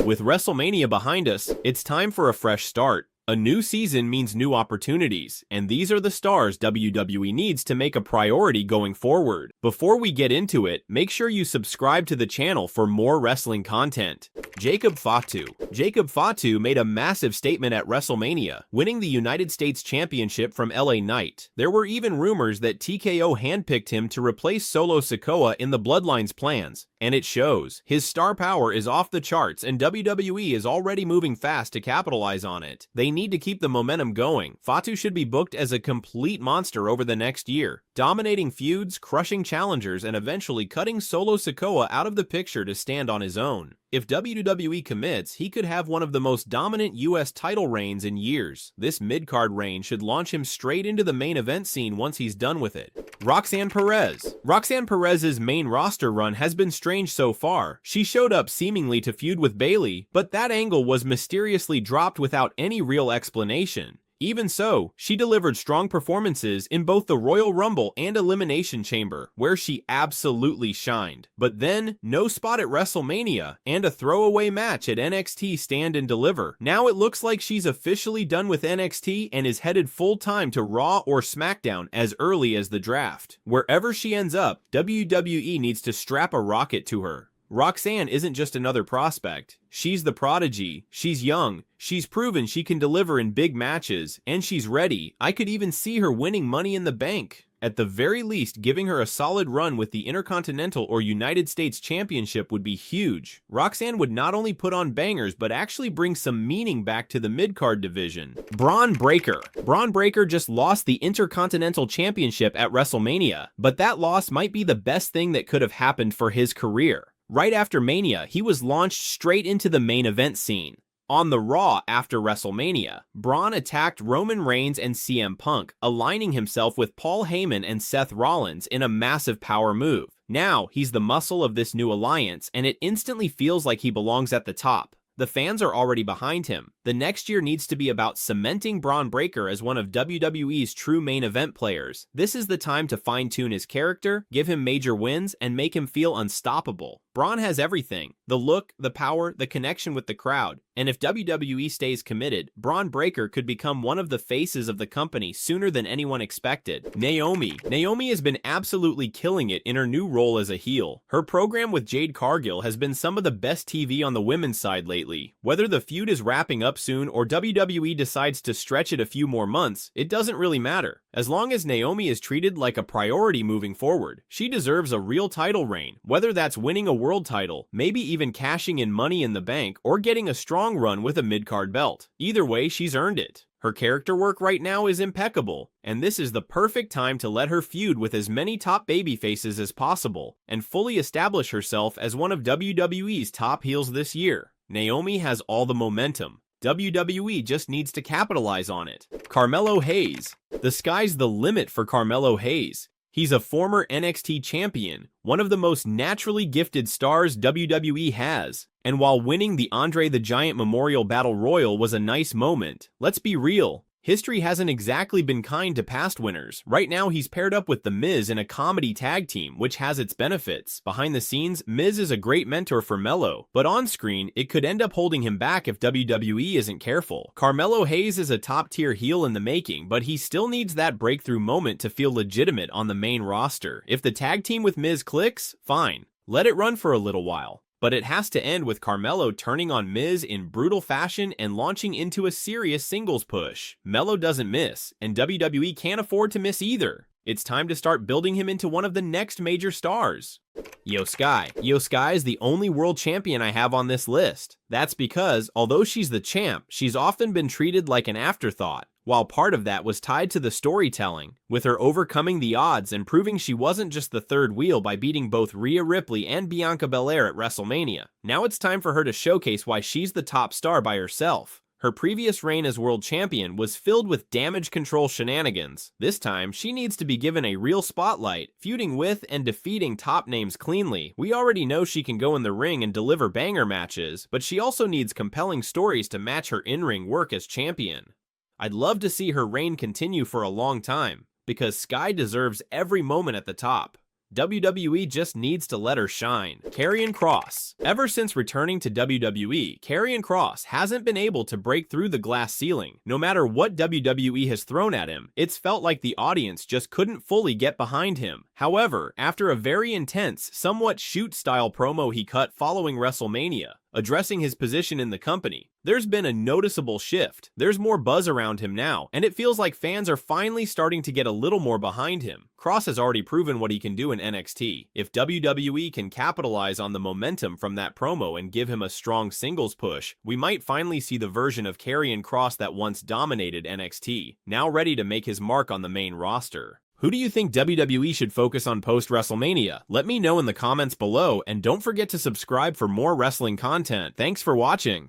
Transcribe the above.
With WrestleMania behind us, it's time for a fresh start. A new season means new opportunities, and these are the stars WWE needs to make a priority going forward. Before we get into it, make sure you subscribe to the channel for more wrestling content. Jacob Fatu. Jacob Fatu made a massive statement at WrestleMania, winning the United States Championship from LA Knight. There were even rumors that TKO handpicked him to replace Solo Sikoa in the Bloodline's plans, and it shows. His star power is off the charts, and WWE is already moving fast to capitalize on it. They need to keep the momentum going. Fatu should be booked as a complete monster over the next year, dominating feuds, crushing challengers, and eventually cutting Solo Sikoa out of the picture to stand on his own. If WWE commits, he could have one of the most dominant US title reigns in years. This mid-card reign should launch him straight into the main event scene once he's done with it. Roxanne Perez. Roxanne Perez's main roster run has been strange so far. She showed up seemingly to feud with Bayley, but that angle was mysteriously dropped without any real explanation. Even so, she delivered strong performances in both the Royal Rumble and Elimination Chamber, where she absolutely shined. But then, no spot at WrestleMania, and a throwaway match at NXT Stand and Deliver. Now it looks like she's officially done with NXT and is headed full-time to Raw or SmackDown as early as the draft. Wherever she ends up, WWE needs to strap a rocket to her. Roxanne isn't just another prospect. She's the prodigy. She's young. She's proven she can deliver in big matches, and she's ready. I could even see her winning Money in the Bank. At the very least, giving her a solid run with the Intercontinental or United States Championship would be huge. Roxanne would not only put on bangers, but actually bring some meaning back to the mid-card division. Braun Breaker. Braun Breaker just lost the Intercontinental Championship at WrestleMania, but that loss might be the best thing that could have happened for his career. Right after Mania, he was launched straight into the main event scene. On the Raw after WrestleMania, Braun attacked Roman Reigns and CM Punk, aligning himself with Paul Heyman and Seth Rollins in a massive power move. Now, he's the muscle of this new alliance, and it instantly feels like he belongs at the top. The fans are already behind him. The next year needs to be about cementing Braun Breaker as one of WWE's true main event players. This is the time to fine-tune his character, give him major wins, and make him feel unstoppable. Braun has everything: the look, the power, the connection with the crowd. And if WWE stays committed, Braun Breaker could become one of the faces of the company sooner than anyone expected. Naomi. Naomi has been absolutely killing it in her new role as a heel. Her program with Jade Cargill has been some of the best TV on the women's side lately. Whether the feud is wrapping up soon or WWE decides to stretch it a few more months, it doesn't really matter. As long as Naomi is treated like a priority moving forward, she deserves a real title reign, whether that's winning a world title, maybe even cashing in Money in the Bank, or getting a strong run with a mid-card belt. Either way, she's earned it. Her character work right now is impeccable, and this is the perfect time to let her feud with as many top babyfaces as possible, and fully establish herself as one of WWE's top heels this year. Naomi has all the momentum. WWE just needs to capitalize on it. Carmelo Hayes. The sky's the limit for Carmelo Hayes. He's a former NXT champion, one of the most naturally gifted stars WWE has. And while winning the Andre the Giant Memorial Battle Royal was a nice moment, let's be real. History hasn't exactly been kind to past winners. Right now, he's paired up with The Miz in a comedy tag team, which has its benefits. Behind the scenes, Miz is a great mentor for Melo, but on screen, it could end up holding him back if WWE isn't careful. Carmelo Hayes is a top-tier heel in the making, but he still needs that breakthrough moment to feel legitimate on the main roster. If the tag team with Miz clicks, fine. Let it run for a little while. But it has to end with Carmelo turning on Miz in brutal fashion and launching into a serious singles push. Melo doesn't miss, and WWE can't afford to miss either. It's time to start building him into one of the next major stars. YoSky. YoSky is the only world champion I have on this list. That's because, although she's the champ, she's often been treated like an afterthought. While part of that was tied to the storytelling, with her overcoming the odds and proving she wasn't just the third wheel by beating both Rhea Ripley and Bianca Belair at WrestleMania. Now it's time for her to showcase why she's the top star by herself. Her previous reign as world champion was filled with damage control shenanigans. This time, she needs to be given a real spotlight, feuding with and defeating top names cleanly. We already know she can go in the ring and deliver banger matches, but she also needs compelling stories to match her in-ring work as champion. I'd love to see her reign continue for a long time, because Sky deserves every moment at the top. WWE just needs to let her shine. Carrie and Cross. Ever since returning to WWE, Carrie and Cross hasn't been able to break through the glass ceiling. No matter what WWE has thrown at him, it's felt like the audience just couldn't fully get behind him. However, after a very intense, somewhat shoot-style promo he cut following WrestleMania, addressing his position in the company, there's been a noticeable shift. There's more buzz around him now, and it feels like fans are finally starting to get a little more behind him. Cross has already proven what he can do in NXT. If WWE can capitalize on the momentum from that promo and give him a strong singles push, we might finally see the version of Carrie and Cross that once dominated NXT, now ready to make his mark on the main roster. Who do you think WWE should focus on post-WrestleMania? Let me know in the comments below, and don't forget to subscribe for more wrestling content. Thanks for watching.